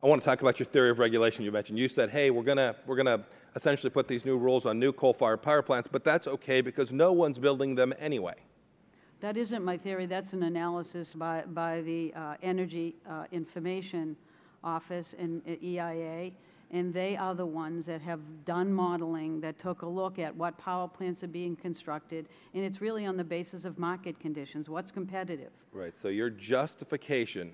I want to talk about your theory of regulation you mentioned. You said, hey, we're gonna essentially put these new rules on new coal-fired power plants, but that's okay because no one's building them anyway. That isn't my theory. That's an analysis by the Energy Information Office and EIA, and they are the ones that have done modeling that took a look at what power plants are being constructed, and it's really on the basis of market conditions. What's competitive? Right. So your justification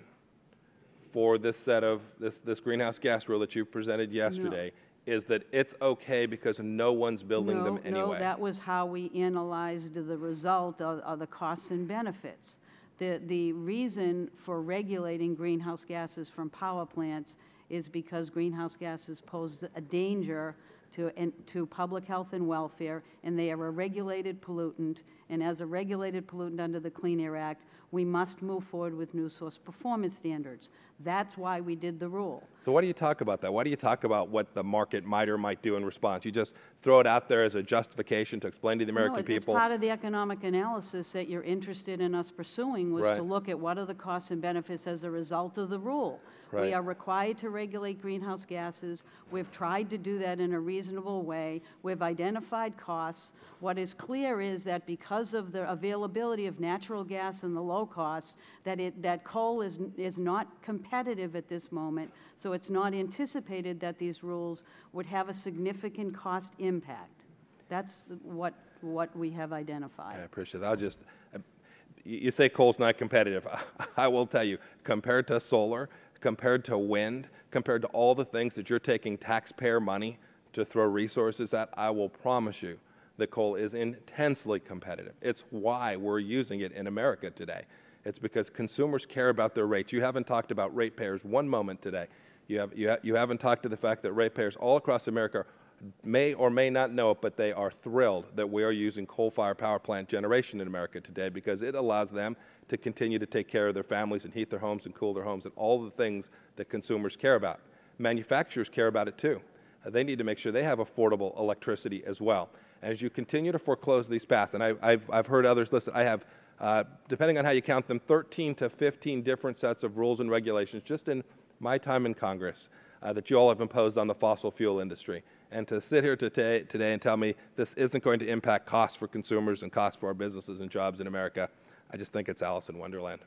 for this set of this greenhouse gas rule that you presented yesterday is that it's okay because no one's building them anyway. No, that was how we analyzed the result of the costs and benefits. The reason for regulating greenhouse gases from power plants is because greenhouse gases pose a danger to public health and welfare, and they are a regulated pollutant, and as a regulated pollutant under the Clean Air Act, we must move forward with new source performance standards. That's why we did the rule. So why do you talk about that? Why do you talk about what the market might or might do in response? You just throw it out there as a justification to explain to the American people? It's part of the economic analysis that you're interested in us pursuing was to look at what are the costs and benefits as a result of the rule. We are required to regulate greenhouse gases. We've tried to do that in a reasonable way. We've identified costs. What is clear is that because of the availability of natural gas and the low cost, that coal is not competitive at this moment, so it's not anticipated that these rules would have a significant cost impact. That's what we have identified. I appreciate that. You say coal's not competitive. I will tell you, compared to solar, compared to wind, compared to all the things that you're taking taxpayer money to throw resources at, I will promise you that coal is intensely competitive. It's why we're using it in America today. It's because consumers care about their rates. You haven't talked about ratepayers one moment today. You haven't talked to the fact that ratepayers all across America may or may not know it, but they are thrilled that we are using coal-fired power plant generation in America today because it allows them to continue to take care of their families and heat their homes and cool their homes and all the things that consumers care about. Manufacturers care about it too. They need to make sure they have affordable electricity as well. And as you continue to foreclose these paths, and I've heard others listen, I have, depending on how you count them, 13 to 15 different sets of rules and regulations just in my time in Congress that you all have imposed on the fossil fuel industry. And to sit here today and tell me this isn't going to impact costs for consumers and costs for our businesses and jobs in America, I just think it's Alice in Wonderland.